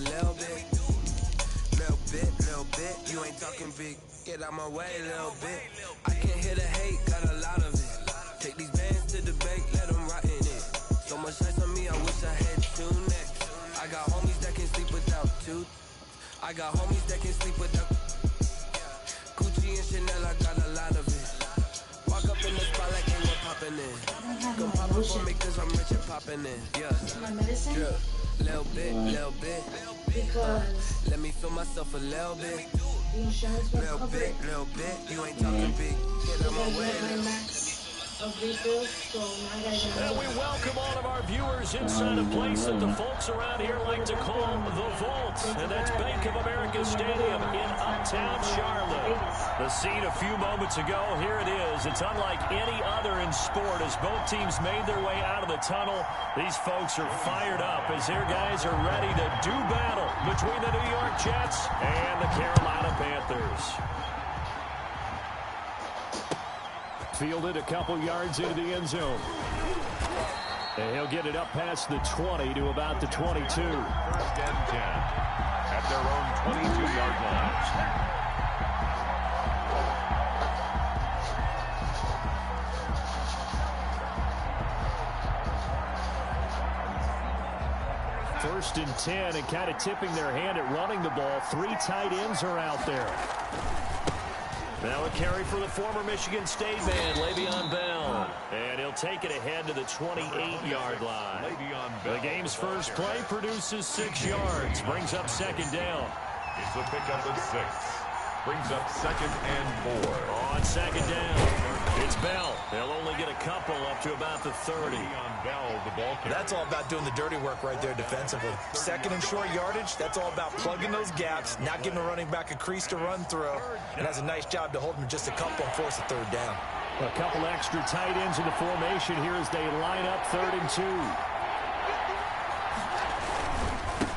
little bit. Little bit, you ain't talking big. Get out my way, little bit. I can't hear the hate, got a lot of it. Take these bands to the bank, let them rot in it. So much ice on me, I wish I had 2 necks. I got homies that can sleep without 2. I got homies that can sleep without Gucci and Chanel, I got a lot of it. Walk up in the spot like hey, we're popping in. Come pop up for me cause I'm rich and popping in. Yeah. My medicine? Drip. Little bit. Because let me feel myself a little bit. the insurance will cover it. Little bit. You ain't talking big. Get out my way. My max of refills, so now I gotta get And we welcome all of our viewers inside a place that the folks around here like to call the Vault. And that's Bank of America Stadium in Uptown Charlotte. The scene a few moments ago, here it is. It's unlike any other in sport as both teams made their way out of the tunnel. These folks are fired up as their guys are ready to do battle between the New York Jets and the Carolina Panthers. Fielded a couple yards into the end zone. And he'll get it up past the 20 to about the 22. 1st and 10 at their own 22-yard line. First and 10 and kind of tipping their hand at running the ball. 3 tight ends are out there. Now a carry for the former Michigan State man, Le'Veon Bell. And he'll take it ahead to the 28-yard line. The game's first play produces 6 yards. Brings up 2nd down. It's a pickup of 6. Brings up 2nd and 4. On 2nd down, it's Bell. They'll only get a couple up to about the 30. On Bell, the ball carrier. That's all about doing the dirty work right there defensively. 2nd and short yardage, that's all about plugging those gaps, not giving the running back a crease to run through. And that's a nice job to hold him just a couple and force a 3rd down. A couple extra tight ends in the formation here as they line up 3rd and 2.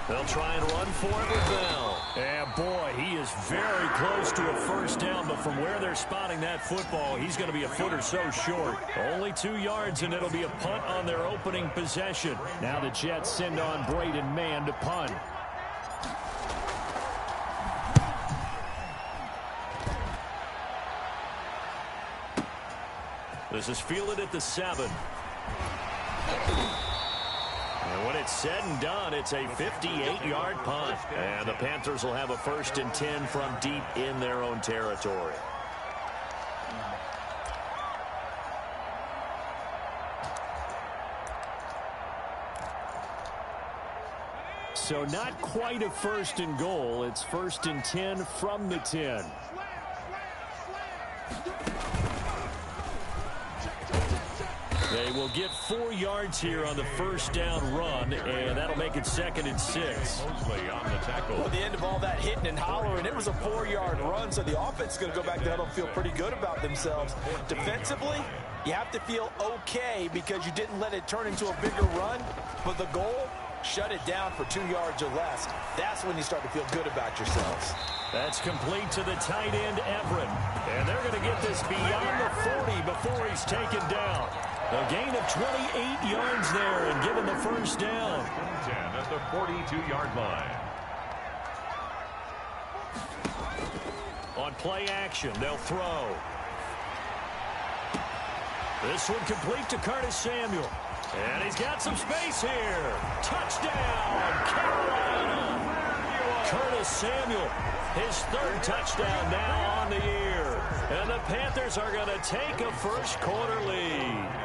They'll try and run for it with Bell. And boy, he is very close to a 1st down, but from where they're spotting that football, he's going to be a foot or so short. Only 2 yards, and it'll be a punt on their opening possession. Now the Jets send on Braden Mann to punt. This is fielded at the 7. And when it's said and done, it's a 58-yard punt. And the Panthers will have a 1st and 10 from deep in their own territory. So not quite a 1st and goal. It's 1st and 10 from the 10. They will get 4 yards here on the 1st down run, and that'll make it 2nd and 6. Mosley on the tackle. Well, at the end of all that hitting and hollering, it was a 4-yard run, so the offense is going to go back there and feel pretty good about themselves. Defensively, you have to feel okay because you didn't let it turn into a bigger run, but the goal, shut it down for 2 yards or less. That's when you start to feel good about yourselves. That's complete to the tight end, Everett. And they're going to get this beyond the 40 before he's taken down. A gain of 28 yards there and given the 1st down. 10 at the 42-yard line. On play action, they'll throw. This one complete to Curtis Samuel. And he's got some space here. Touchdown, Carolina. Curtis Samuel, his 3rd touchdown now on the year. And the Panthers are going to take a 1st quarter lead.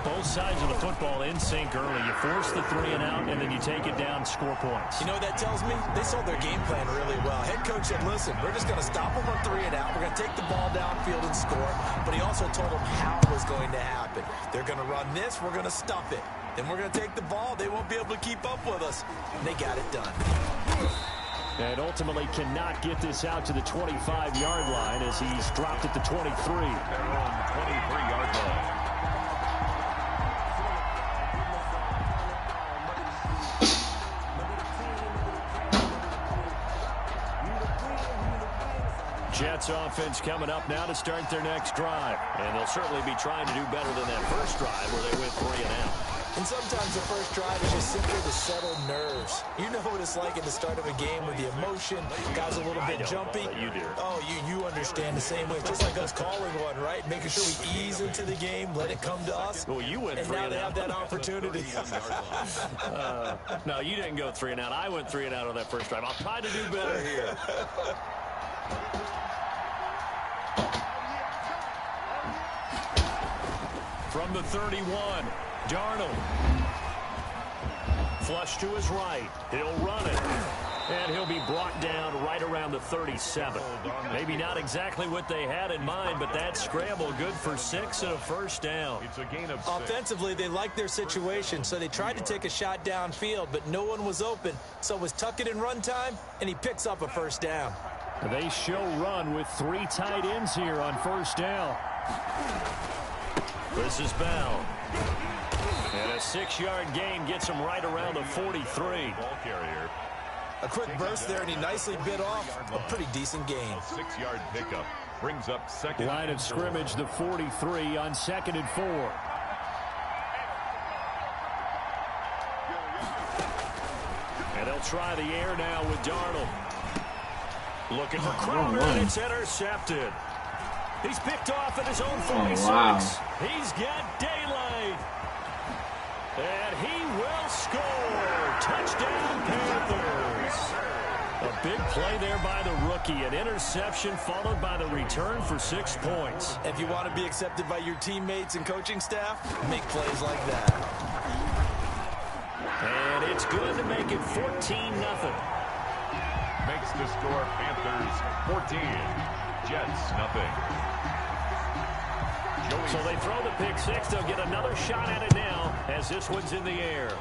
Both sides of the football in sync early. You force the 3 and out, and then you take it down, score points. You know what that tells me? They saw their game plan really well. Head coach said, listen, we're just going to stop them on 3 and out. We're going to take the ball downfield and score. But he also told them how it was going to happen. They're going to run this. We're going to stuff it. Then we're going to take the ball. They won't be able to keep up with us. And they got it done. And ultimately cannot get this out to the 25-yard line as he's dropped at the 23. They're on the 23-yard line. Jets offense coming up now to start their next drive. And they'll certainly be trying to do better than that first drive where they went 3 and out. And sometimes the first drive is just simply to settle nerves. You know what it's like at the start of a game with the emotion, guys a little bit jumpy. You do. Oh, you understand the same way. It's just like us calling one, right? Making sure we ease into the game, let it come to us. Well, you went and 3 now and they out. have that opportunity. No, you didn't go 3 and out. I went 3 and out on that first drive. I'll try to do better here. From the 31, Darnold. Flush to his right. He'll run it. And he'll be brought down right around the 37. Maybe not exactly what they had in mind, but that scramble good for 6 and a first down. It's a gain of 6. Offensively, they liked their situation, so they tried to take a shot downfield, but no one was open. So it was tuck it in run time, and he picks up a first down. They show run with 3 tight ends here on first down. This is Bell. And a 6-yard gain gets him right around the 43. Ball carrier. A quick burst there, and he nicely bit off a pretty decent gain. A 6-yard pickup brings up second. Line of scrimmage, the 43 on 2nd and 4. And they'll try the air now with Darnold. Looking for Crowder, and it's intercepted. He's picked off at his own 46. wow. He's got daylight. And he will score. Touchdown, Panthers. A big play there by the rookie. An interception followed by the return for 6 points. If you want to be accepted by your teammates and coaching staff, make plays like that. And it's good to make it 14-0. Makes the score Panthers 14. Jets nothing. So they throw the pick 6. They'll get another shot at it now as this one's in the air.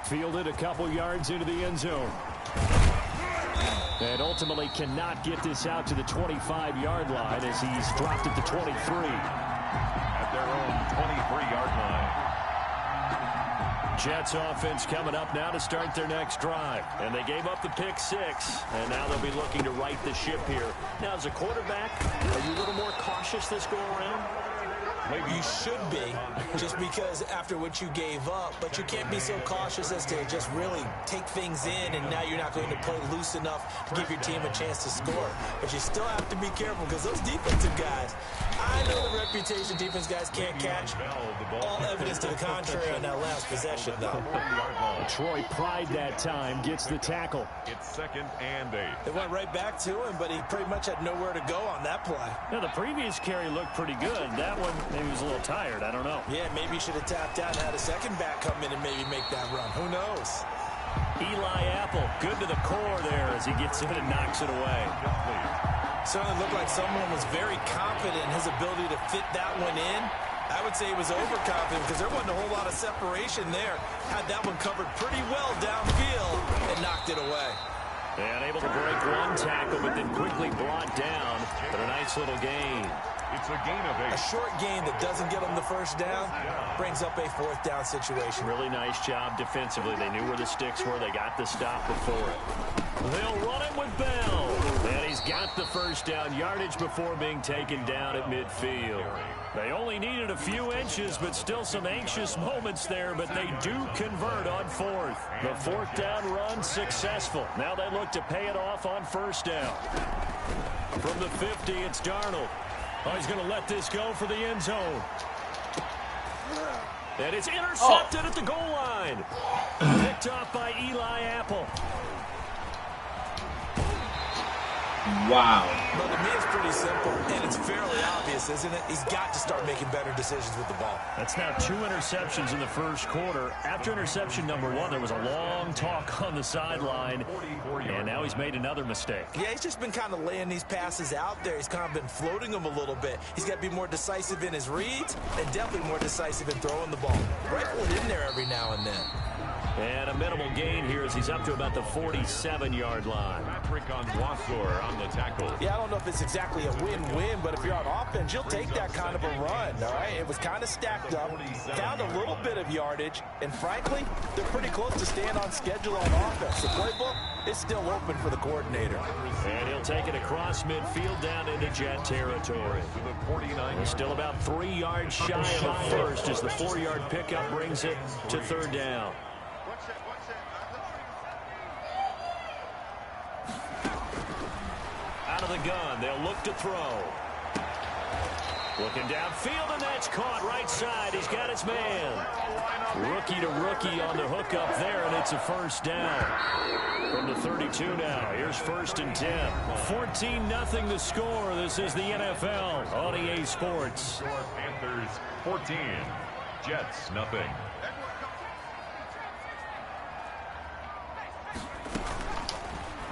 Fielded a couple yards into the end zone. And ultimately cannot get this out to the 25-yard line as he's dropped at the 23. At their own 23-yard line. Jets offense coming up now to start their next drive. And they gave up the pick 6. And now they'll be looking to right the ship here. Now, as a quarterback, are you a little more cautious this go around? Maybe you should be, just because after what you gave up, but you can't be so cautious as to just really take things in, and now you're not going to play loose enough to give your team a chance to score. But you still have to be careful because those defensive guys, I know the reputation defense guys can't catch. All evidence to the contrary on that last possession, though. Troy Pride that time gets the tackle. It's 2nd and 8. They went right back to him, but he pretty much had nowhere to go on that play. Now, the previous carry looked pretty good. That one, maybe he was a little tired. I don't know. Yeah, maybe he should have tapped out and had a second back come in and maybe make that run. Who knows? Eli Apple, good to the core there as he gets in and knocks it away. Certainly looked like someone was very confident in his ability to fit that one in. I would say he was overconfident because there wasn't a whole lot of separation there. Had that one covered pretty well downfield and knocked it away. And able to break one tackle, but then quickly brought down. But a nice little gain. It's a gain of 8. A short gain that doesn't get them the first down brings up a 4th down situation. Really nice job defensively. They knew where the sticks were. They got the stop before it. They'll run it with Bell. And he's got the first down yardage before being taken down at midfield. They only needed a few inches, but still some anxious moments there, but they do convert on 4th. The 4th down run successful. Now they look to pay it off on first down. From the 50, it's Darnold. Oh, he's going to let this go for the end zone. And it's intercepted at the goal line. Picked off by Eli Apple. Wow. Well, to me, it's pretty simple, and it's fairly obvious, isn't it? He's got to start making better decisions with the ball. That's now 2 interceptions in the first quarter. After interception number 1, there was a long talk on the sideline, and now he's made another mistake. Yeah, he's just been kind of laying these passes out there. He's kind of been floating them a little bit. He's got to be more decisive in his reads and definitely more decisive in throwing the ball. Rifle it in there every now and then. And a minimal gain here as he's up to about the 47-yard line. Patrick on Wassor on the tackle. Yeah, I don't know if it's exactly a win-win, but if you're on offense, you'll take that kind of a run, all right? It was kind of stacked up, found a little bit of yardage, and frankly, they're pretty close to staying on schedule on offense. The playbook is still open for the coordinator. And he'll take it across midfield down into Jet territory. We're still about 3 yards shy of the first as the 4-yard pickup brings it to third down. Out of the gun, they'll look to throw. Looking downfield, and that's caught right side. He's got his man. Rookie to rookie on the hook up there, and it's a first down. From the 32 now, here's 1st and 10. 14-0 the score. This is the NFL on EA Sports. Panthers 14, Jets nothing.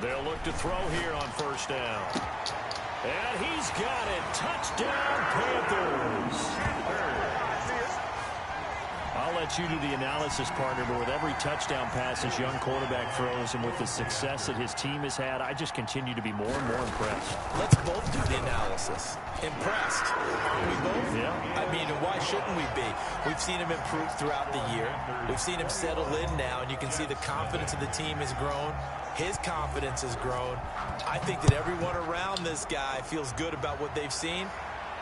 They'll look to throw here on first down. And he's got it. Touchdown, Panthers. I'll let you do the analysis, partner, but with every touchdown pass his young quarterback throws and with the success that his team has had, I just continue to be more and more impressed. Let's both do the analysis. Impressed. Aren't we both? Yeah. I mean, why shouldn't we be? We've seen him improve throughout the year. We've seen him settle in now, and you can see the confidence of the team has grown. His confidence has grown. I think that everyone around this guy feels good about what they've seen.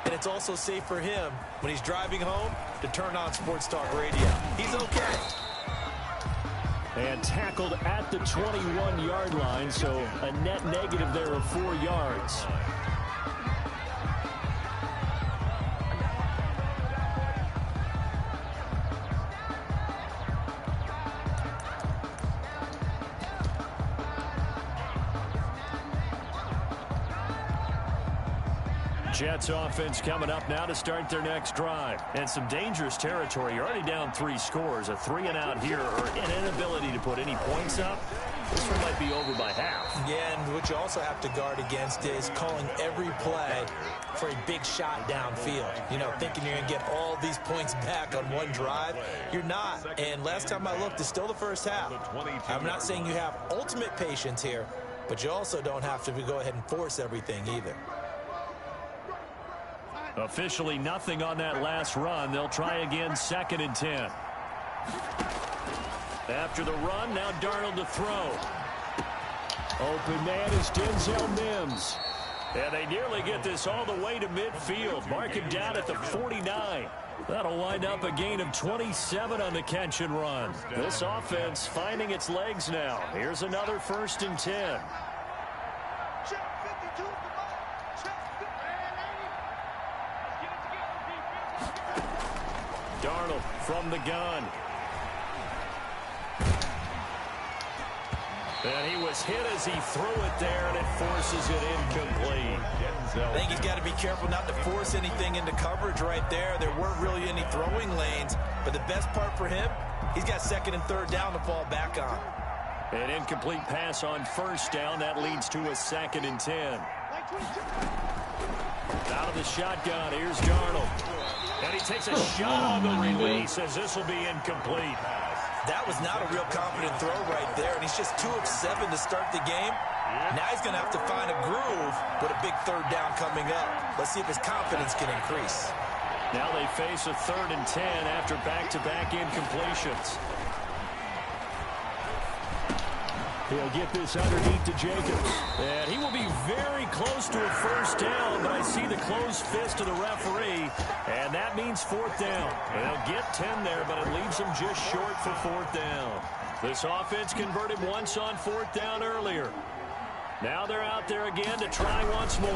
And it's also safe for him when he's driving home to turn on Sports Talk Radio. He's okay. And tackled at the 21-yard line, so a net negative there of 4 yards. Jets offense coming up now to start their next drive. And some dangerous territory. You're already down 3 scores. A 3-and-out here or an inability to put any points up. This one might be over by half. Yeah, and what you also have to guard against is calling every play for a big shot downfield. You know, thinking you're going to get all these points back on one drive. You're not. And last time I looked, it's still the first half. I'm not saying you have ultimate patience here, but you also don't have to go ahead and force everything either. Officially nothing on that last run. They'll try again 2nd and 10. After the run, now Darnold to throw. Open man is Denzel Mims. And they nearly get this all the way to midfield. Mark him down at the 49. That'll wind up a gain of 27 on the catch and run. This offense finding its legs now. Here's another 1st and 10. Darnold from the gun. And he was hit as he threw it there, and it forces it incomplete. I think he's got to be careful not to force anything into coverage right there. There weren't really any throwing lanes, but the best part for him, he's got 2nd and 3rd down to fall back on. An incomplete pass on 1st down. That leads to a 2nd and 10. Out of the shotgun, here's Darnold. And he takes a shot on the release as this will be incomplete. That was not a real confident throw right there, and he's just 2 of 7 to start the game. Now he's going to have to find a groove with a big 3rd down coming up. Let's see if his confidence can increase. Now they face a 3rd and 10 after back-to-back incompletions. He'll get this underneath to Jacobs. And he will be very close to a 1st down, but I see the closed fist of the referee, and that means 4th down. They'll get 10 there, but it leaves them just short for 4th down. This offense converted once on 4th down earlier. Now they're out there again to try once more.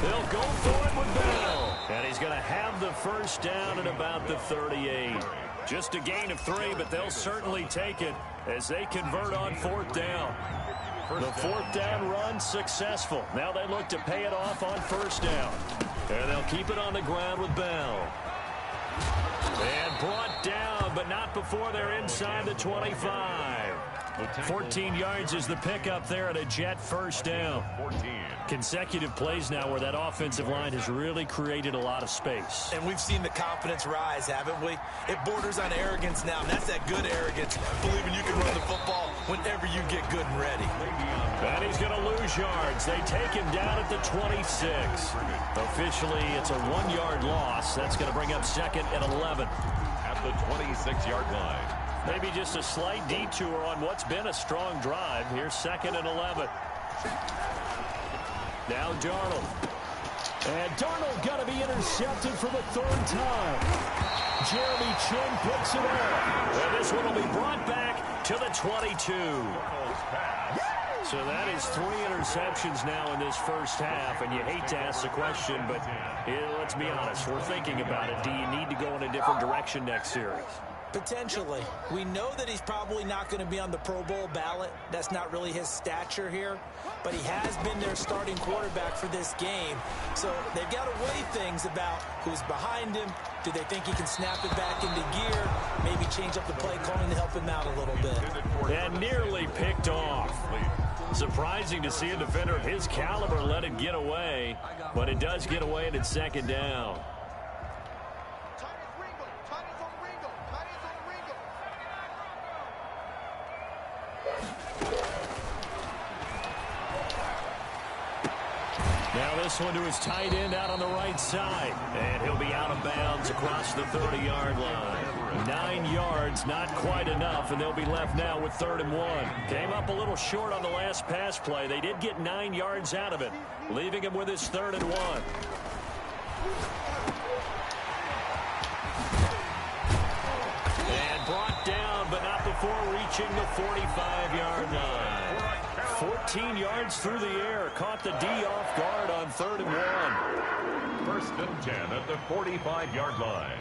They'll go for it with Bell. And he's going to have the 1st down at about the 38. Just a gain of 3, but they'll certainly take it as they convert on 4th down. The 4th down run successful. Now they look to pay it off on 1st down. And they'll keep it on the ground with Bell. And brought down, but not before they're inside the 25. 14 yards is the pickup there, and a Jet first down. 14. Consecutive plays now where that offensive line has really created a lot of space. And we've seen the confidence rise, haven't we? It borders on arrogance now, and that's that good arrogance, believing you can run the football whenever you get good and ready. And he's going to lose yards. They take him down at the 26. Officially, it's a 1-yard loss. That's going to bring up 2nd and 11. At the 26-yard line. Maybe just a slight detour on what's been a strong drive. Here's 2nd and 11. Now Darnold. And Darnold got to be intercepted for the 3rd time. Jeremy Chin picks it up. And this one will be brought back to the 22. So that is 3 interceptions now in this first half, and you hate to ask the question, but let's be honest, we're thinking about it. Do you need to go in a different direction next series? Potentially. We know that he's probably not going to be on the Pro Bowl ballot. That's not really his stature here. But he has been their starting quarterback for this game. So they've got to weigh things about who's behind him. Do they think he can snap it back into gear? Maybe change up the play calling to help him out a little bit. And nearly picked off. Surprising to see a defender of his caliber let it get away. But it does get away, and it's 2nd down. Now this one to his tight end out on the right side. And he'll be out of bounds across the 30-yard line. 9 yards, not quite enough, and they'll be left now with 3rd and 1. Came up a little short on the last pass play. They did get 9 yards out of it, leaving him with his 3rd and 1. And brought down, but not before reaching the 45-yard line. 14 yards through the air. Caught the D off guard on 3rd and 1. 1st and 10 at the 45-yard line.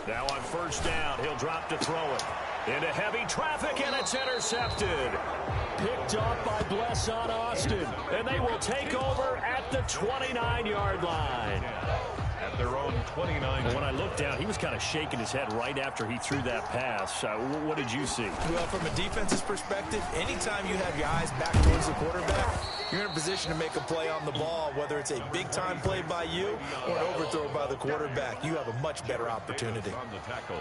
Now on 1st down, he'll drop to throw it. Into heavy traffic, and it's intercepted. Picked off by Blesson Austin. And they will take over at the 29-yard line. At their own 29. When I looked down, he was kind of shaking his head right after he threw that pass. What did you see? Well, from a defense's perspective, anytime you have your eyes back towards the quarterback, you're in a position to make a play on the ball, whether it's a big-time play by you or an overthrow by the quarterback. You have a much better opportunity. On the tackle.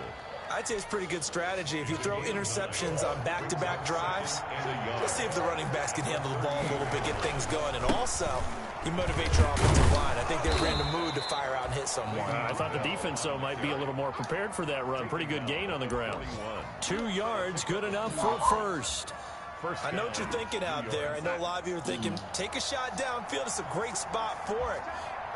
I'd say it's pretty good strategy. If you throw interceptions on back-to-back drives, let's see if the running backs can handle the ball a little bit, get things going, and also you motivate your offensive line. I think they're in the mood to fire out and hit someone. I thought the defense, though, might be a little more prepared for that run. Pretty good gain on the ground. 2 yards, good enough for first. I know what you're thinking out there. I know a lot of you are thinking, take a shot downfield. It's a great spot for it.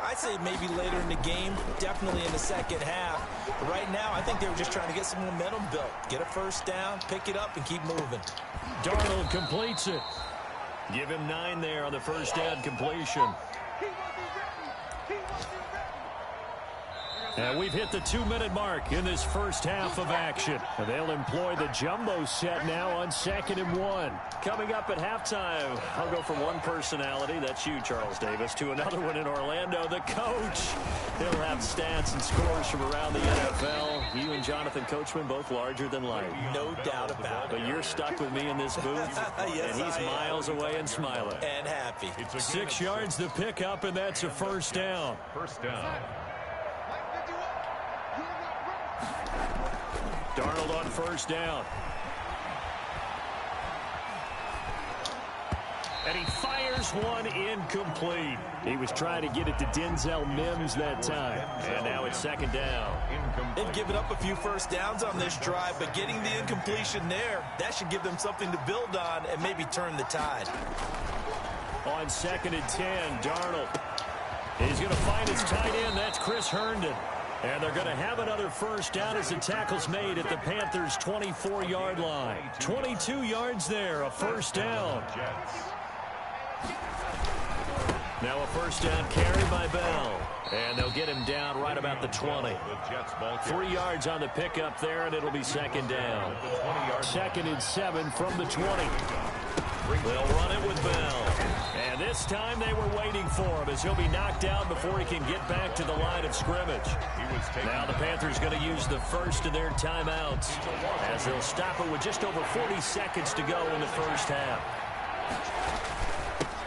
I'd say maybe later in the game, definitely in the second half. But right now, I think they were just trying to get some momentum built. Get a 1st down, pick it up, and keep moving. Darnold completes it. Give him 9 there on the 1st down completion. And we've hit the 2-minute mark in this first half of action. And they'll employ the jumbo set now on 2nd and 1. Coming up at halftime, I'll go from one personality, that's you, Charles Davis, to another one in Orlando, the coach. He'll have stats and scores from around the NFL. You and Jonathan Coachman, both larger than life. No doubt about it. But you're stuck with me in this booth, yes, and he's miles away and smiling. And happy. 6 yards to pick up, and that's a 1st down. 1st down. Darnold on 1st down. And he fires one incomplete. He was trying to get it to Denzel Mims that time. And now it's 2nd down. They've given up a few 1st downs on this drive, but getting the incompletion there, that should give them something to build on and maybe turn the tide. On 2nd and 10, Darnold. He's going to find his tight end. That's Chris Herndon. And they're going to have another 1st down as the tackle's made at the Panthers' 24-yard line. 22 yards there, a 1st down. Now a 1st down carry by Bell. And they'll get him down right about the 20. 3 yards on the pickup there, and it'll be 2nd down. 2nd and 7 from the 20. They'll run it with Bell. And this time they were waiting for him as he'll be knocked down before he can get back to the line of scrimmage. Now the Panthers going to use the first of their timeouts as they'll stop it with just over 40 seconds to go in the first half.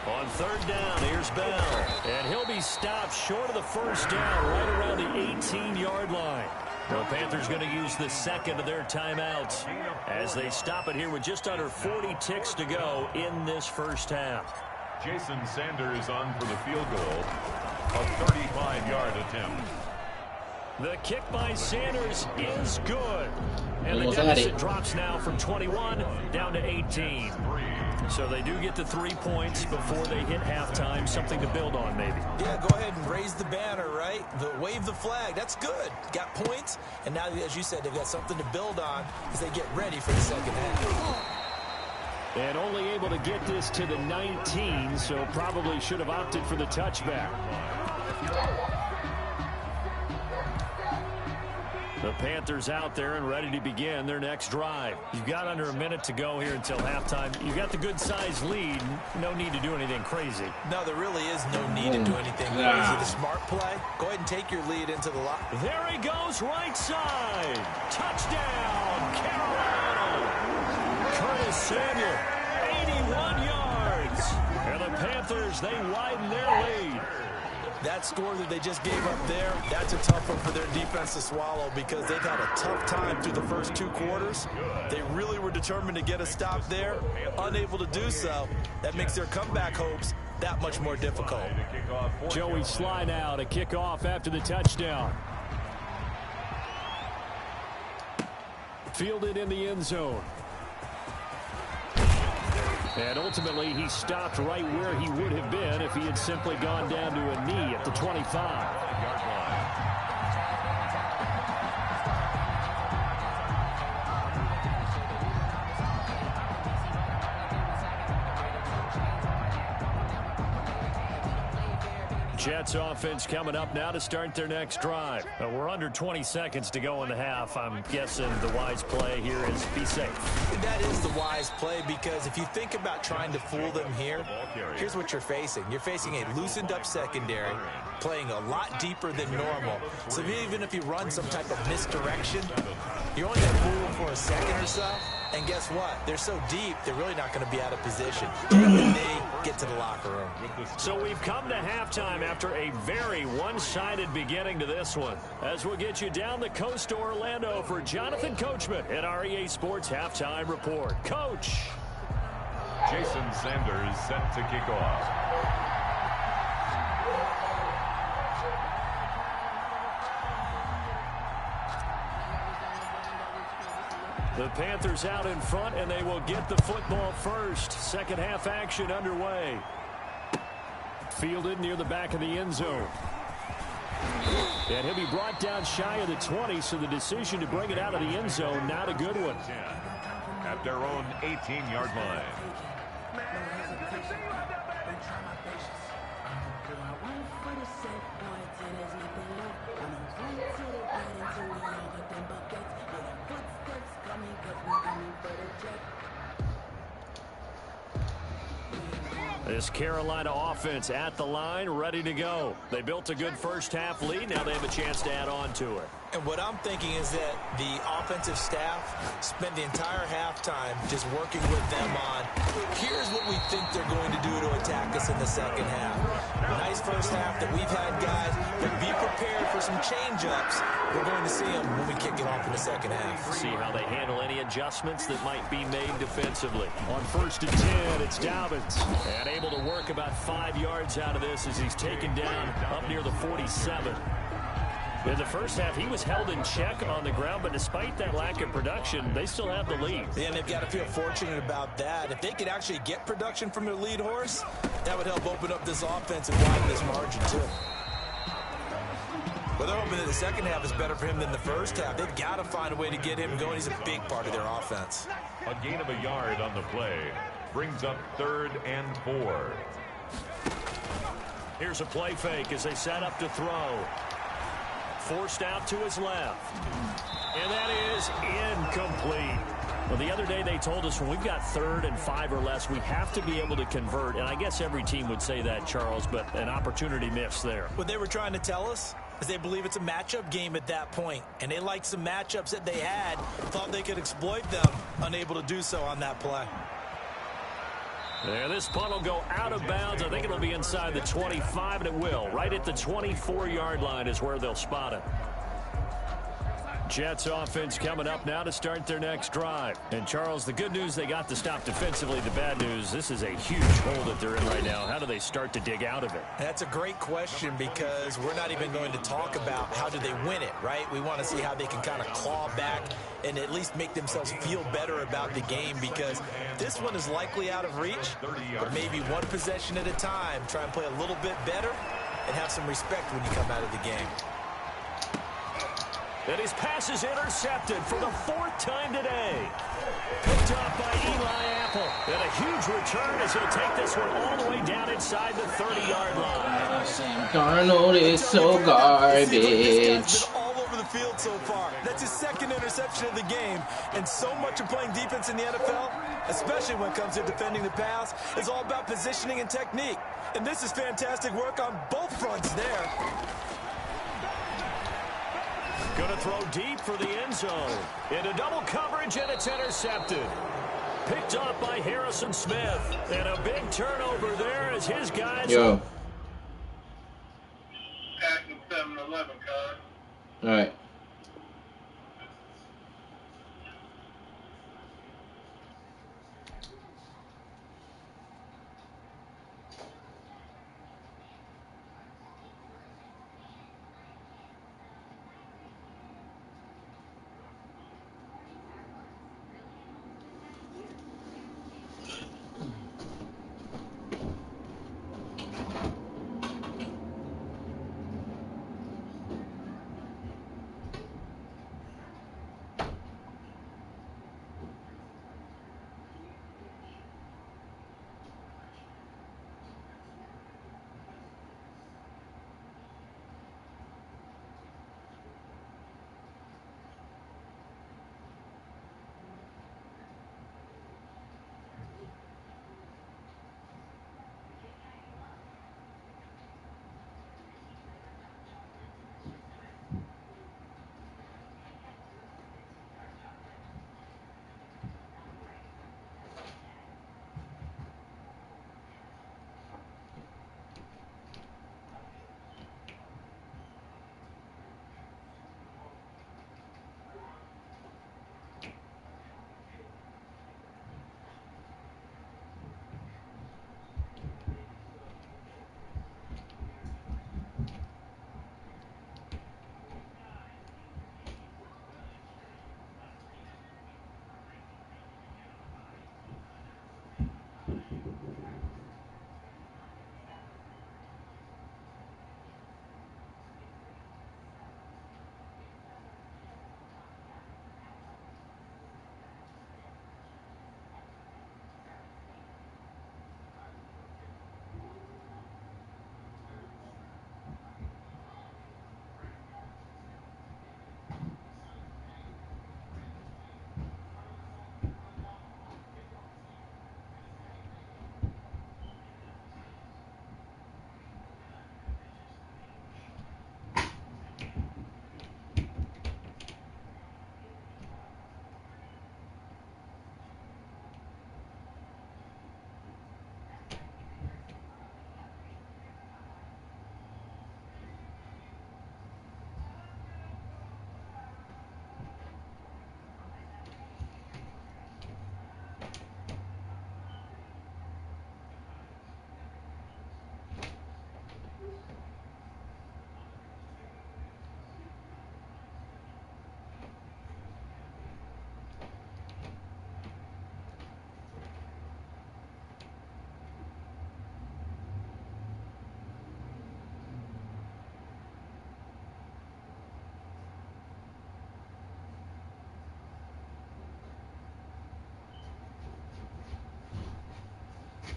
On third down, here's Bell. And he'll be stopped short of the first down right around the 18-yard line. The Panthers going to use the second of their timeouts as they stop it here with just under 40 ticks to go in this first half. Jason Sanders on for the field goal. A 35-yard attempt. The kick by Sanders is good. And the deficit drops now from 21 down to 18. So they do get to 3 points before they hit halftime. Something to build on, maybe. Yeah, go ahead and raise the banner, right? Wave the flag. That's good. Got points. And now, as you said, they've got something to build on as they get ready for the second half. And only able to get this to the 19, so probably should have opted for the touchback. The Panthers out there and ready to begin their next drive. You've got under a minute to go here until halftime. You've got the good-sized lead. No need to do anything crazy. No, there really is no need to do anything crazy. The smart play, go ahead and take your lead into the lock. There he goes, right side. Touchdown, Carolina. Curtis Samuel, 81 yards. And the Panthers, they widen their lead. That score that they just gave up there, that's a tough one for their defense to swallow because they've had a tough time through the first 2 quarters. They really were determined to get a stop there, unable to do so. That makes their comeback hopes that much more difficult. Joey Sly now to kick off after the touchdown. Fielded in the end zone. And ultimately, he stopped right where he would have been if he had simply gone down to a knee at the 25-yard line. Jets offense coming up now to start their next drive. We're under 20 seconds to go in the half. I'm guessing the wise play here is be safe. That is the wise play because if you think about trying to fool them here, here's what you're facing. You're facing a loosened up secondary, playing a lot deeper than normal. So even if you run some type of misdirection, you're only going to fool them for a second or so. And guess what? They're so deep, they're really not going to be out of position. Take the knee, get to the locker room. So we've come to halftime after a very one-sided beginning to this one. As we'll get you down the coast to Orlando for Jonathan Coachman at our EA Sports Halftime Report. Coach. Jason Sanders set to kick off. The Panthers out in front, and they will get the football first. Second half action underway. Fielded near the back of the end zone. And he'll be brought down shy of the 20, so the decision to bring it out of the end zone, not a good one. At their own 18-yard line. This Carolina offense at the line, ready to go. They built a good first half lead. Now they have a chance to add on to it. And what I'm thinking is that the offensive staff spent the entire halftime just working with them on, here's what we think they're going to do to attack us in the second half. Nice first half that we've had, guys, but be prepared for some change-ups. We're going to see them when we kick it off in the second half. See how they handle any adjustments that might be made defensively. On 1st and 10, it's Dobbins. And able to work about 5 yards out of this as he's taken down up near the 47. In the first half, he was held in check on the ground, but despite that lack of production, they still have the lead. And they've got to feel fortunate about that. If they could actually get production from their lead horse, that would help open up this offense and widen this margin, too. But they're hoping that the second half is better for him than the first half. They've got to find a way to get him going. He's a big part of their offense. A gain of a yard on the play brings up 3rd and 4. Here's a play fake as they set up to throw. Forced out to his left. And that is incomplete. Well, the other day they told us when we've got 3rd and 5 or less, we have to be able to convert. And I guess every team would say that, Charles, but an opportunity missed there. What they were trying to tell us is they believe it's a matchup game at that point. And they liked some matchups that they had, thought they could exploit them, unable to do so on that play. And this punt will go out of bounds. I think it'll be inside the 25, and it will. Right at the 24-yard line is where they'll spot it. Jets offense coming up now to start their next drive. And, Charles, the good news, they got to stop defensively. The bad news, this is a huge hole that they're in right now. How do they start to dig out of it? That's a great question because we're not even going to talk about how do they win it, right? We want to see how they can kind of claw back and at least make themselves feel better about the game because this one is likely out of reach, but maybe one possession at a time. Try and play a little bit better and have some respect when you come out of the game. And his pass is intercepted for the 4th time today. Picked up by Eli Apple. And a huge return as he'll take this one all the way down inside the 30-yard line. Sam Darnold is so garbage. This guy's been all over the field so far. That's his 2nd interception of the game. And so much of playing defense in the NFL, especially when it comes to defending the pass, is all about positioning and technique. And this is fantastic work on both fronts there. Going to throw deep for the end zone. Into double coverage, and it's intercepted. Picked up by Harrison Smith. And a big turnover there as his guys... Yo. Acting 7-11, cuz. All right.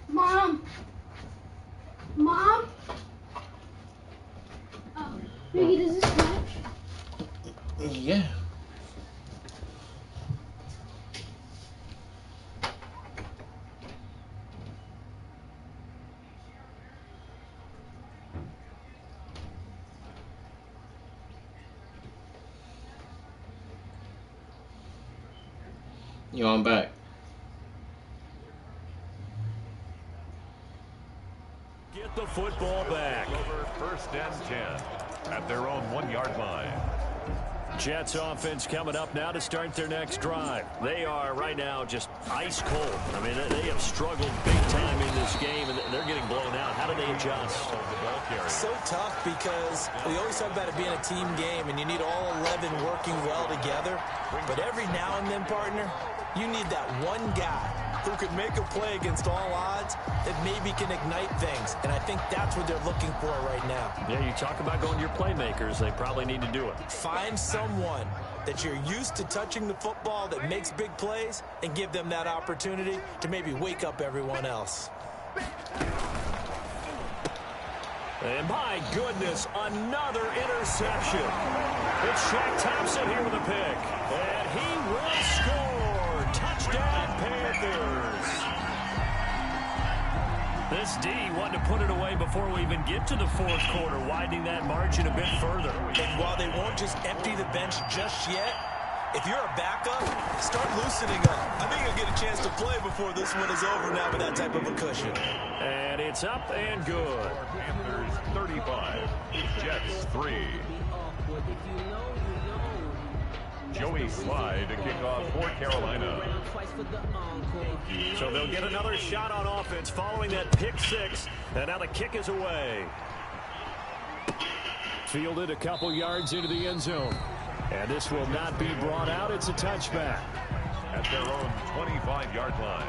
Mom! Mom? Ricky, does this match? Yeah. You on back? Get the football back. First and 10 at their own 1-yard line. Jets offense coming up now to start their next drive. They are right now just ice cold. I mean, they have struggled big time in this game, and they're getting blown out. How do they adjust? So tough because we always talk about it being a team game, and you need all 11 working well together. But every now and then, partner, you need that one guy who could make a play against all odds that maybe can ignite things. And I think that's what they're looking for right now. Yeah, you talk about going to your playmakers. They probably need to do it. Find someone that you're used to touching the football that makes big plays and give them that opportunity to maybe wake up everyone else. And my goodness, another interception. It's Shaq Thompson here with a pick. And he will score. Touchdown, Panthers. This D wanted to put it away before we even get to the fourth quarter, widening that margin a bit further. And while they won't just empty the bench just yet, if you're a backup, start loosening up. I think you'll get a chance to play before this one is over now with that type of a cushion. And it's up and good. Panthers 35, Jets 3. Joey Slye to kick off for Carolina. So they'll get another shot on offense following that pick six. And now the kick is away. Fielded a couple yards into the end zone. And this will not be brought out. It's a touchback. At their own 25-yard line.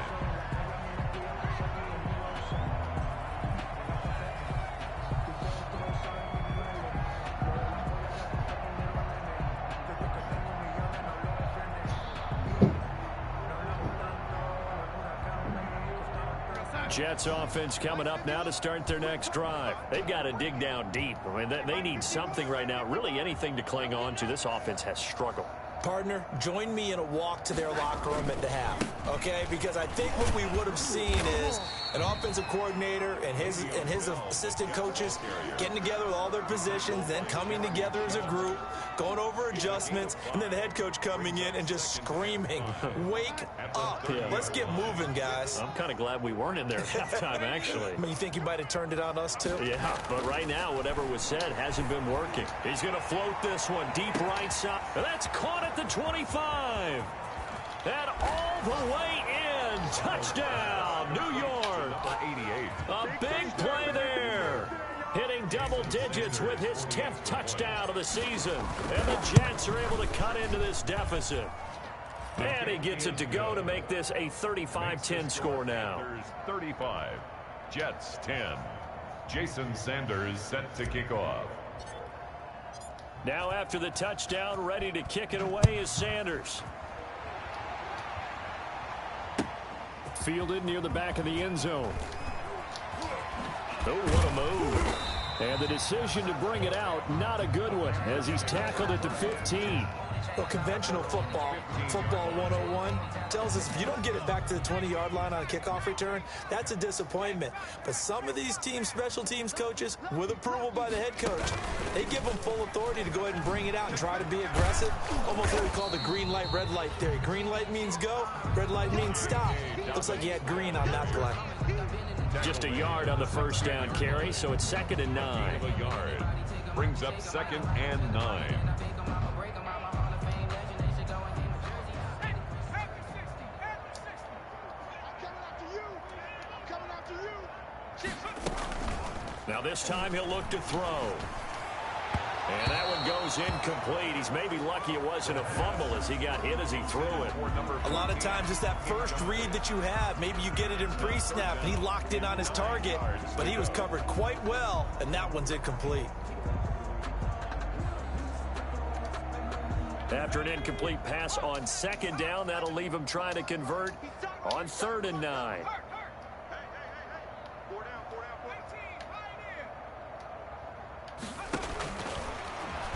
Jets offense coming up now to start their next drive. They've got to dig down deep. I mean, they need something right now, really anything to cling on to. This offense has struggled. Partner, join me in a walk to their locker room at the half, okay? Because I think what we would have seen is an offensive coordinator and his assistant coaches getting together with all their positions, then coming together as a group, going over adjustments, and then the head coach coming in and just screaming, wake up. Yeah. Let's get moving, guys. I'm kind of glad we weren't in there at halftime, actually. I mean, you think he might have turned it on us, too? Yeah, but right now, whatever was said hasn't been working. He's going to float this one deep right side. And that's caught at the 25. And all the way in. Touchdown, New York. 88. A big play there. Hitting double digits with his 10th touchdown of the season. And the Jets are able to cut into this deficit. And he gets it to go to make this a 35-10 score now. Panthers 35, Jets 10. Jason Sanders set to kick off. Now after the touchdown, ready to kick it away is Sanders. Fielded near the back of the end zone. Oh, what a move. And the decision to bring it out, not a good one, as he's tackled at the 15. Well, conventional football 101, tells us if you don't get it back to the 20-yard line on a kickoff return, that's a disappointment. But some of these teams, special teams coaches, with approval by the head coach, they give them full authority to go ahead and bring it out and try to be aggressive. Almost what we call the green light, red light theory. Green light means go, red light means stop. Looks like he had green on that play. Just a yard on the first down carry, so it's 2nd and 9. A yard. Brings up 2nd and 9. Now this time he'll look to throw. And that one goes incomplete. He's maybe lucky it wasn't a fumble as he got hit as he threw it. A lot of times it's that first read that you have. Maybe you get it in pre-snap and he locked in on his target, but he was covered quite well, and that one's incomplete. After an incomplete pass on 2nd down, that'll leave him trying to convert on 3rd and 9.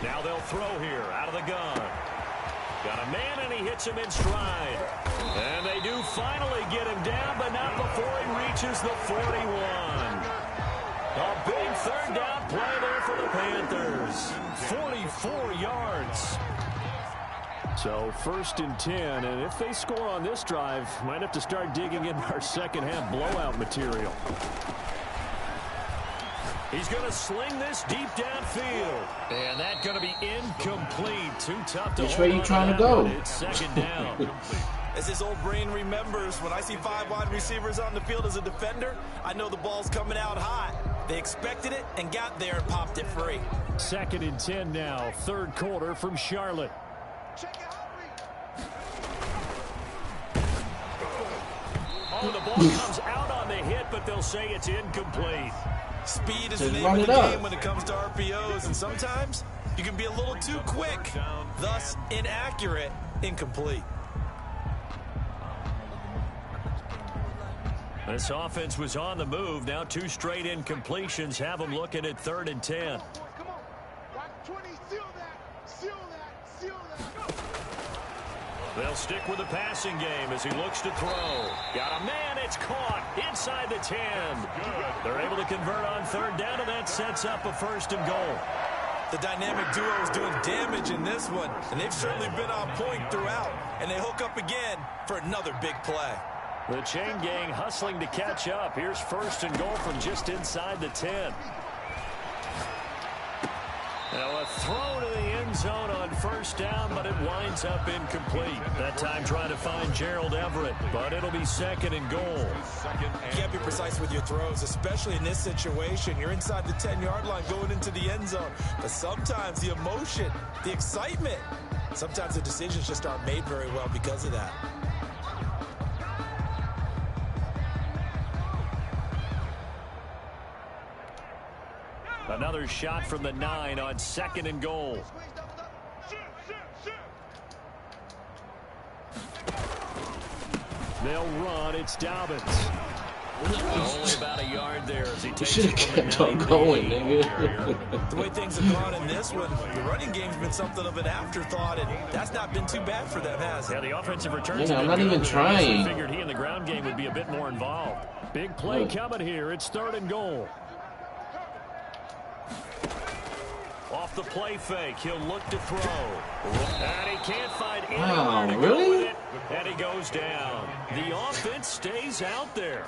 Now they'll throw here out of the gun. Got a man, and he hits him in stride. And they do finally get him down, but not before he reaches the 41. A big 3rd down play there for the Panthers. 44 yards. So So 1st and 10, and if they score on this drive, might have to start digging in our second half blowout material. He's going to sling this deep downfield. And that's going to be incomplete. Too tough to Which way you trying to go? It's 2nd down. As his old brain remembers, when I see 5 wide receivers on the field as a defender, I know the ball's coming out hot. They expected it and got there and popped it free. 2nd and 10 now, 3rd quarter from Charlotte. Oh, the ball comes out on the hit, but they'll say it's incomplete. Speed is the name of the game when it comes to RPOs, and sometimes you can be a little too quick, thus inaccurate, incomplete. This offense was on the move. Now 2 straight incompletions have them looking at 3rd and 10. They'll stick with the passing game as he looks to throw. Got a man, it's caught inside the 10. They're able to convert on 3rd down, and that sets up a 1st and goal. The dynamic duo is doing damage in this one, and they've certainly been on point throughout. And they hook up again for another big play. The chain gang hustling to catch up. Here's 1st and goal from just inside the 10. Now a throw to the end zone on 1st down, but it winds up incomplete. That time trying to find Gerald Everett, but it'll be 2nd and goal. You can't be precise with your throws, especially in this situation. You're inside the 10-yard line going into the end zone. But sometimes the emotion, the excitement, sometimes the decisions just aren't made very well because of that. Another shot from the 9 on 2nd and goal. They'll run. It's Dobbins. Only about a yard there as he takes it from kept on going, nigga. The way things have gone in this one, the running game's been something of an afterthought, and that's not been too bad for them, has it? Yeah, the offensive returns. I'm not even trying. Figured he in the ground game would be a bit more involved. Big play coming here. It's 3rd and goal. Off the play fake, he'll look to throw. And he can't find anywhere to go with it. And he goes down. The offense stays out there.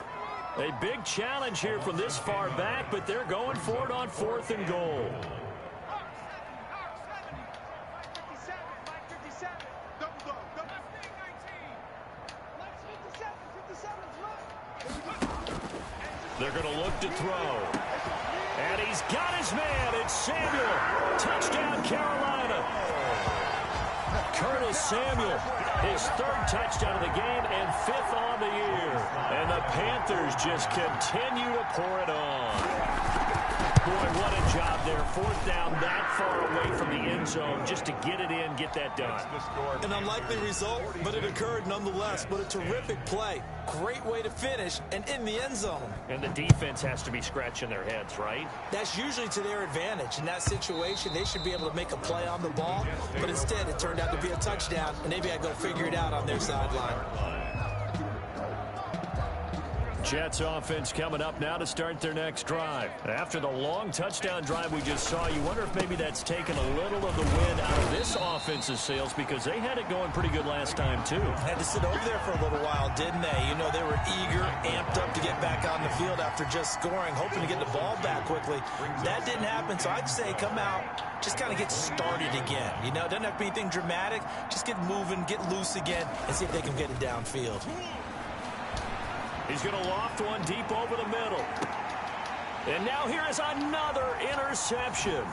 A big challenge here from this far back, but they're going for it on 4th and goal. They're going to look to throw. And he's got his man. It's Samuel. Touchdown, Carolina. Curtis Samuel, his 3rd touchdown of the game and 5th on the year. And the Panthers just continue to pour it on. Boy, what a job there. 4th down that far away from the end zone just to get it in, get that done. An unlikely result, but it occurred nonetheless. But a terrific play. Great way to finish and in the end zone. And the defense has to be scratching their heads, right? That's usually to their advantage. In that situation, they should be able to make a play on the ball. But instead, it turned out to be a touchdown, and maybe I go figure it out on their sideline. Jets offense coming up now to start their next drive. After the long touchdown drive we just saw, you wonder if maybe that's taken a little of the wind out of this offense's sails because they had it going pretty good last time too. Had to sit over there for a little while, didn't they? You know, they were eager, amped up to get back on the field after just scoring, hoping to get the ball back quickly. That didn't happen, so I'd say come out, just kind of get started again. You know, it doesn't have to be anything dramatic. Just get moving, get loose again, and see if they can get it downfield. He's going to loft one deep over the middle. And now here is another interception.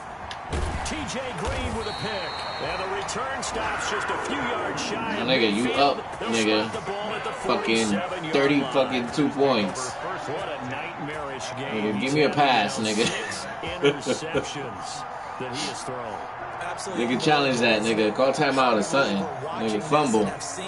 T.J. Green with a pick. And the return stops just a few yards shy. Nigga, you up, nigga. Fucking 30 fucking 2 points. What a nightmarish game. Nigga, give me a pass, nigga. 6 interceptions that he has thrown. Absolutely. Nigga, challenge that, nigga. Call timeout or something. Nigga, fumble.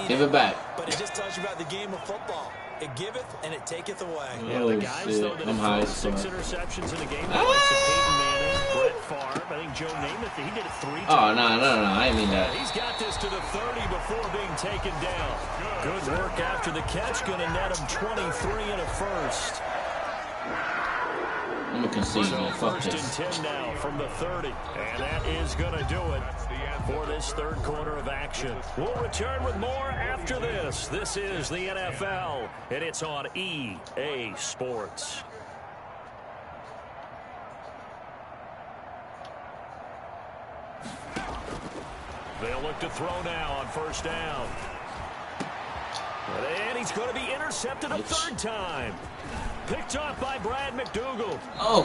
Give it back. But it just tells you about the game of football. It giveth and it taketh away. Yeah, the guys, though, that I'm have high. 6 interceptions in the game. Like Peyton Manning, Brett Favre. I think Joe Namath, he did it 3 times. Oh, no. I didn't mean that. He's got this to the 30 before being taken down. Good work after the catch. Going to net him 23 and a first. I'm gonna concede, man. Fuck First this. and 10 now from the 30. And that is going to do it for this third quarter of action. We'll return with more after this. This is the NFL, and it's on EA Sports. They'll look to throw now on first down. And he's going to be intercepted a third time. Picked off by Brad McDougal. Oh.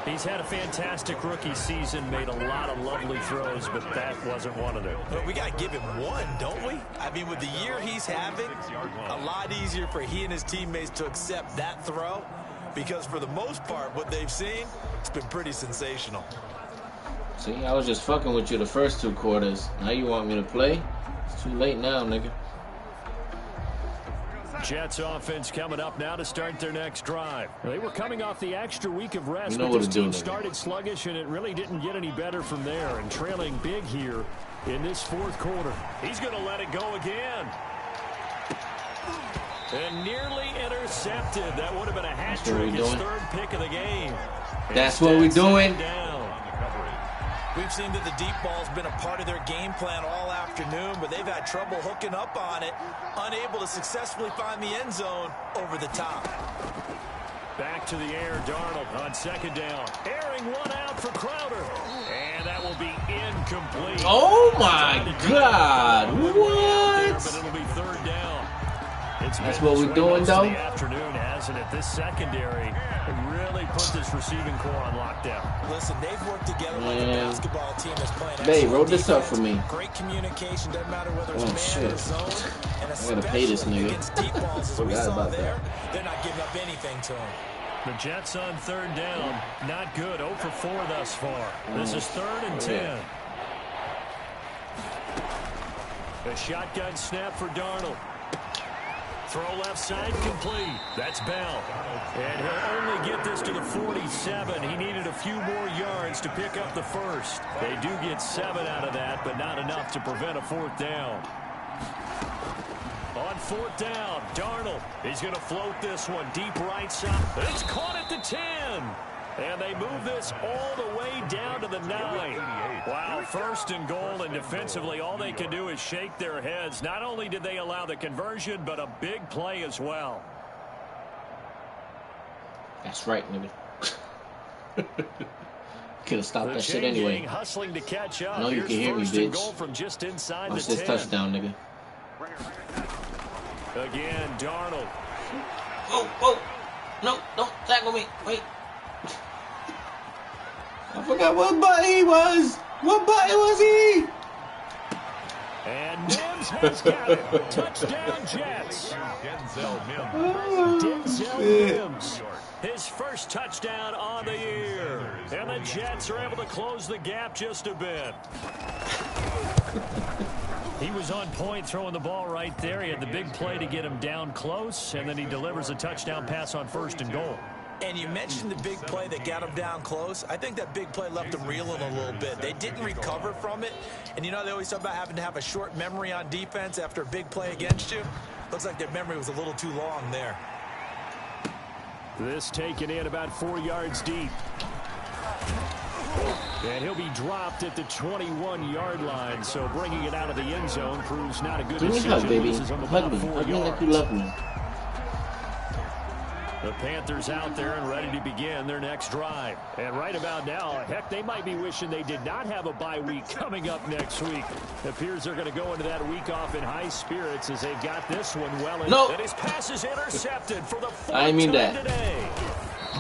He's had a fantastic rookie season, made a lot of lovely throws, but that wasn't one of them. But we got to give him one, don't we? I mean, with the year he's having, a lot easier for he and his teammates to accept that throw, because for the most part, what they've seen, it's been pretty sensational. See, I was just fucking with you the first 2 quarters. Now you want me to play? It's too late now, nigga. Jets offense coming up now to start their next drive. They were coming off the extra week of rest, you know but this team do, started sluggish, and it really didn't get any better from there. And trailing big here in this fourth quarter. He's going to let it go again. And nearly intercepted. That would have been a hat trick, his third pick of the game. That's what we're doing. We've seen that the deep ball's been a part of their game plan all afternoon, but they've had trouble hooking up on it, unable to successfully find the end zone over the top. Back to the air, Darnold on second down. Airing one out for Crowder. And that will be incomplete. Oh, my God. What? But it'll be third down. That's what we're doing, though? The afternoon, hasn't it? This secondary really put this receiving core on lockdown. Listen, they've worked together like a basketball team that's playing. Babe, wrote this up for me. Great communication, doesn't matter whether it's man or zone. And I gotta pay this nigga. Against deep balls, as we saw there, they're not giving up anything to him. The Jets on third down, not good. 0 for 4 thus far. This is 3rd and 10. A shotgun snap for Darnold. Throw left side complete. That's Bell. And he'll only get this to the 47. He needed a few more yards to pick up the first. They do get 7 out of that, but not enough to prevent a 4th down. On 4th down, Darnold. He's going to float this one deep right side. It's caught at the 10. And they move this all the way down to the 9. Wow, 1st and goal, and defensively all they can do is shake their heads. Not only did they allow the conversion, but a big play as well. That's right, nigga. Could have stopped that shit anyway. Hustling to catch up. No, you can hear me, bitch. Goal from just inside watch the this 10. touchdown, nigga. Again, Darnold. Oh, no, don't tackle me. Wait. I forgot what button he was. What button was he? And Mims has got it. Touchdown, Jets. Denzel Mims. His first touchdown on the year. And the Jets are able to close the gap just a bit. He was on point throwing the ball right there. He had the big play to get him down close, and then he delivers a touchdown pass on 1st and goal. And you mentioned the big play that got him down close. I think that big play left them reeling a little bit. They didn't recover from it. And you know, they always talk about having to have a short memory on defense after a big play against you. Looks like their memory was a little too long there. This taken in about 4 yards deep. And he'll be dropped at the 21-yard line. So bringing it out of the end zone proves not a good decision. Give me a hug, baby. Hug me. Hug me like you love me. The Panthers out there and ready to begin their next drive. And right about now, heck, they might be wishing they did not have a bye week coming up next week. It appears they're going to go into that week off in high spirits as they've got this one well in. No. And his pass is intercepted for the 4th I mean time that. today.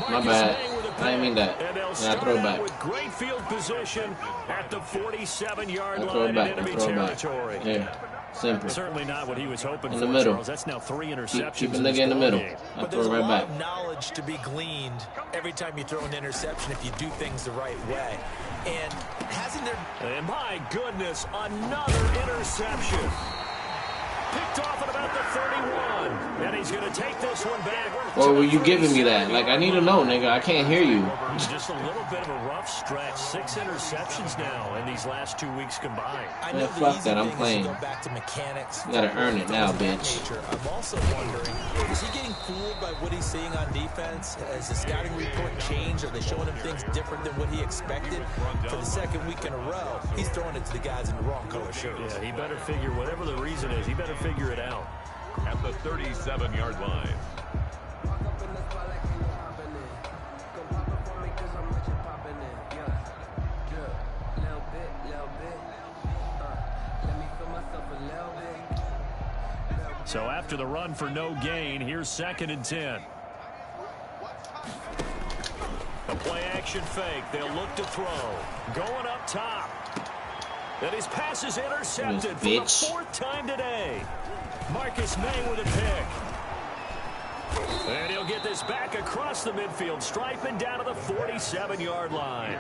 My bad. I didn't mean that. And they'll I throw it back. with great field position at the 47-yard line in back. enemy territory. Yeah. Simple. Certainly not what he was hoping in for, the middle. Charles. That's now 3 interceptions. Keep a nigga in the middle. I but throw there's it right a lot back. of knowledge to be gleaned every time you throw an interception if you do things the right way. And hasn't there... And my goodness, another interception. picked off at about the 31. And he's going to take this one back. Or were you giving me that? Like, I need to know, nigga. I can't hear you. Just a little bit of a rough stretch. 6 interceptions now in these last 2 weeks combined. Man, fuck that. I'm playing. Go back to mechanics. You gotta earn it now, bitch. I'm also wondering, is he getting fooled by what he's seeing on defense? Has the scouting report changed? Are they showing him things different than what he expected? For the second week in a row, he's throwing it to the guys in the wrong color shirts. Yeah, he better figure, whatever the reason is, he better figure it out. At the 37-yard line. So after the run for no gain, here's 2nd and 10. A play action fake. They'll look to throw. Going up top. And his pass is intercepted for the 4th time today. Marcus May with a pick. And he'll get this back across the midfield stripe and down to the 47-yard line.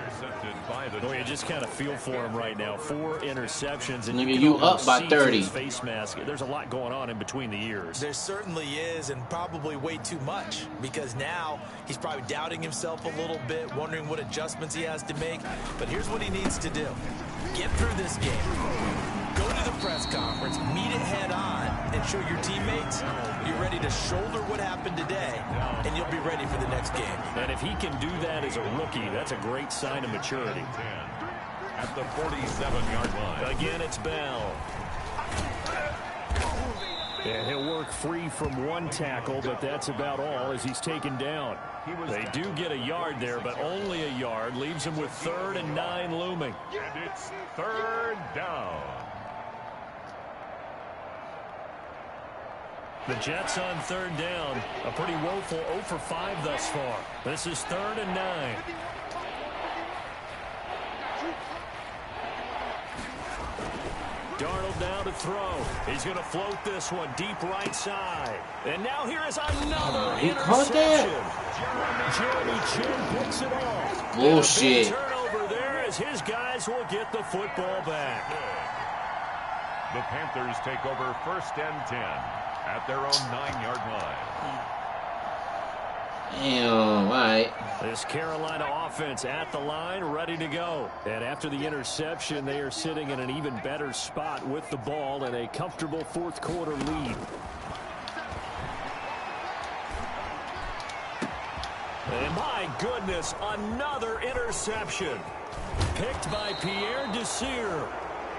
Oh, you just kind of feel for him right now. 4 interceptions. And Nigga, you up by 30. Face mask. There's a lot going on in between the ears. There certainly is, and probably way too much, because now he's probably doubting himself a little bit, wondering what adjustments he has to make. But here's what he needs to do. Get through this game. Go to the press conference, meet it head on, and show your teammates you're ready to shoulder what happened today, and you'll be ready for the next game. And if he can do that as a rookie, that's a great sign of maturity. At the 47-yard line. Again, it's Bell. And he'll work free from 1 tackle, but that's about all as he's taken down. They do get a yard there, but only a yard. Leaves him with 3rd and 9 looming. And it's 3rd down. The Jets on 3rd down. A pretty woeful 0 for 5 thus far. This is 3rd and 9. Darnold now to throw. He's going to float this one deep right side. And now here is another interception. Jeremy Chin picks it off. Bullshit. Turnover there as his guys will get the football back. The Panthers take over 1st and 10 at their own 9-yard line. Damn, all right. This Carolina offense at the line, ready to go. And after the interception, they are sitting in an even better spot with the ball and a comfortable 4th quarter lead. And my goodness, another interception. Picked by Pierre Desir.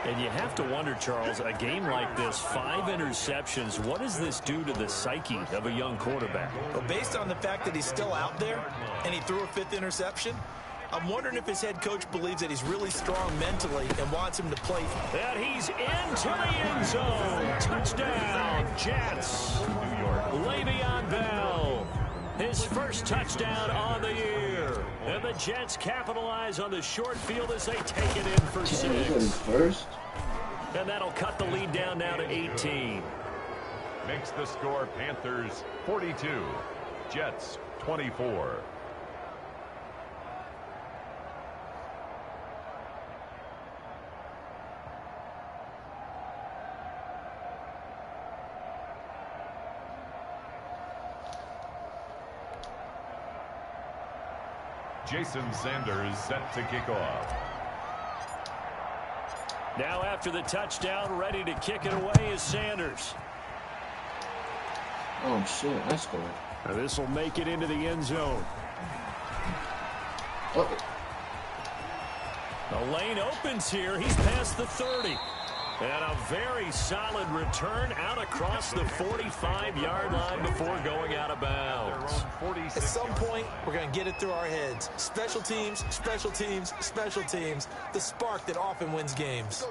And you have to wonder, Charles, a game like this, 5 interceptions, what does this do to the psyche of a young quarterback? Well, based on the fact that he's still out there and he threw a 5th interception, I'm wondering if his head coach believes that he's really strong mentally and wants him to play. And he's into the end zone. Touchdown, Jets. Le'Veon Bell. His first touchdown on the year. And the Jets capitalize on the short field as they take it in for 6. First. And that'll cut the lead down now to 18. Makes the score Panthers 42, Jets 24. Jason Sanders set to kick off. Now after the touchdown, ready to kick it away is Sanders. Oh, shit, I scored. This will make it into the end zone. Oh. The lane opens here. He's past the 30. And a very solid return out across the 45-yard line before going out of bounds. At some point, we're going to get it through our heads. Special teams, special teams, special teams. The spark that often wins games.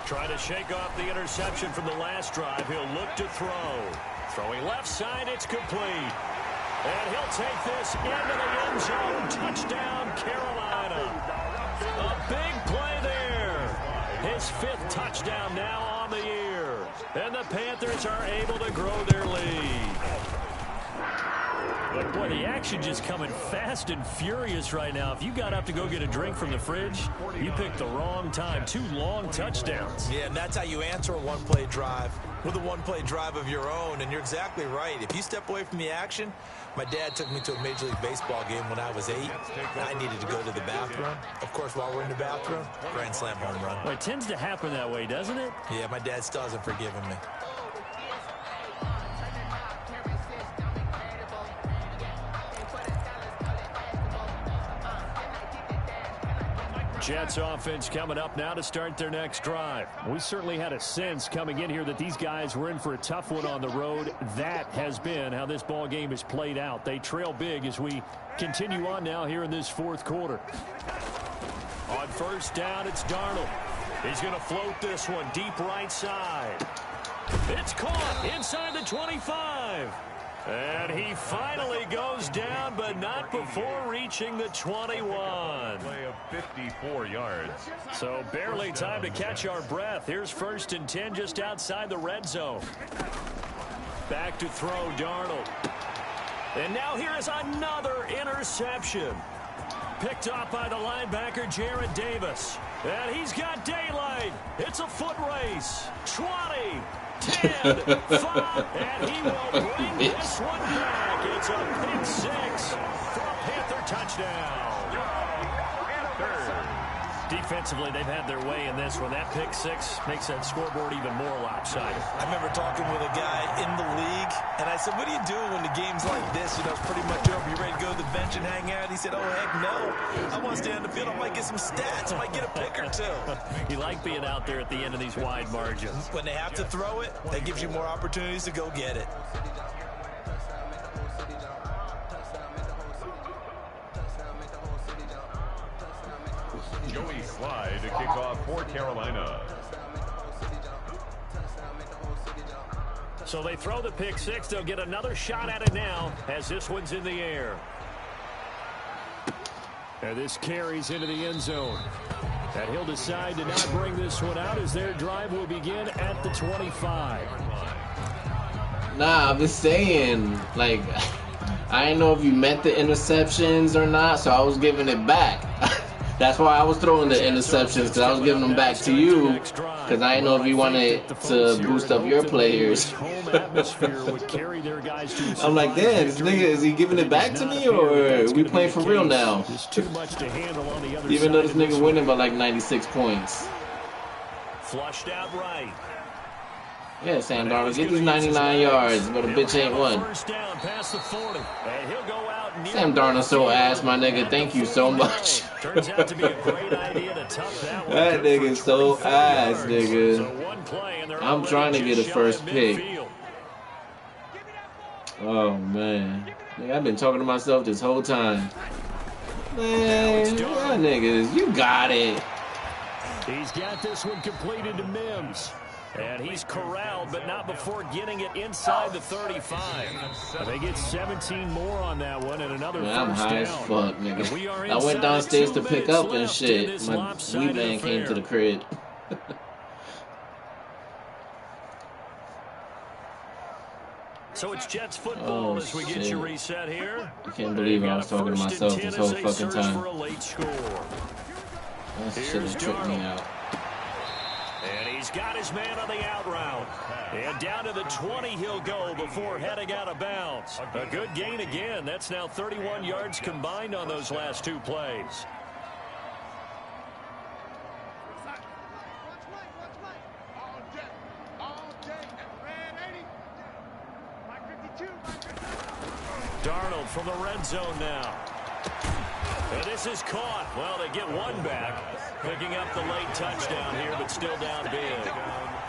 Trying to shake off the interception from the last drive. He'll look to throw. Throwing left side, it's complete. And he'll take this into the end zone. Touchdown, Carolina. A big play there. His 5th touchdown now on the year. And the Panthers are able to grow their lead. Good play the action just coming fast and furious right now. If you got up to go get a drink from the fridge, you picked the wrong time. 2 long touchdowns. Yeah, and that's how you answer a one-play drive with a one-play drive of your own. And you're exactly right. If you step away from the action, my dad took me to a Major League Baseball game when I was 8. I needed to go to the bathroom. Of course, while we're in the bathroom, grand slam home run. Well, it tends to happen that way, doesn't it? Yeah, my dad still hasn't forgiven me. Jets offense coming up now to start their next drive. We certainly had a sense coming in here that these guys were in for a tough one on the road. That has been how this ball game has played out. They trail big as we continue on now here in this 4th quarter. On first down, it's Darnold. He's going to float this one deep right side. It's caught inside the 25. And he finally goes down, but not before reaching the 21. Play of 54 yards. So barely time to catch our breath. Here's 1st and 10 just outside the red zone. Back to throw, Darnold. And now here is another interception. Picked off by the linebacker, Jared Davis. And he's got daylight. It's a foot race. 20. 10, 5, and he will bring this one back. It's a pick 6 for a Panther touchdown. Defensively, they've had their way in this one. That pick 6 makes that scoreboard even more lopsided. I remember talking with a guy in the league, and I said, what do you do when the game's like this? You know, it's pretty much over. You ready to go to the bench and hang out? He said, oh, heck no. I want to stay on the field. I might get some stats. I might get a pick or 2. You like being out there at the end of these wide margins. When they have to throw it, that gives you more opportunities to go get it. Joey Slye to kick off for Carolina. So they throw the pick 6. They'll get another shot at it now as this one's in the air. And this carries into the end zone. And he'll decide to not bring this one out as their drive will begin at the 25. Nah, I'm just saying, like, I didn't know if you meant the interceptions or not, so I was giving it back. That's why I was throwing the interceptions, because I was giving them back to you, because I didn't know if you wanted to boost up your players. I'm like, damn, this nigga, is he giving it back to me, or are we playing for real now? Even though this nigga winning by like 96 points. Flushed out right. Yeah, Sam Darnold, get these 99 yards, but a bitch ain't one. Sam Darnold so ass, my nigga. Thank you so much. Turns out to be a great idea to tough that one. That nigga so ass, nigga. I'm trying to get a first pick. Oh, man. Nigga, I've been talking to myself this whole time. Man, y'all niggas, you got it. He's got this one completed to Mims. And he's corralled, but not before getting it inside the 35. And they get 17 more on that one and another Man, I'm first high down. as fuck, nigga. I went downstairs to pick up and shit. My weed van came to the crib. So it's Jets football as we get you reset here. I can't believe I was talking to myself this whole fucking time. That shit has tripped me out. And he's got his man on the out route. And down to the 20 he'll go before heading out of bounds. A good gain again. That's now 31 yards combined on those last 2 plays. Darnold from the red zone now. And this is caught. Well, they get one back. Picking up the late touchdown here, but still down big.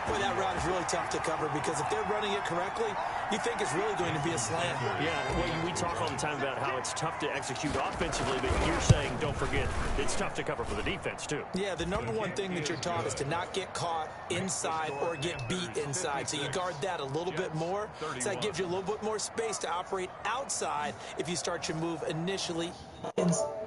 Boy, that route is really tough to cover because if they're running it correctly, you think it's really going to be a slant. Yeah, well, we talk all the time about how it's tough to execute offensively, but you're saying, don't forget, it's tough to cover for the defense, too. Yeah, the number one thing that you're taught is to not get caught inside or get beat inside. So you guard that a little bit more. So that gives you a little bit more space to operate outside if you start your move initially inside.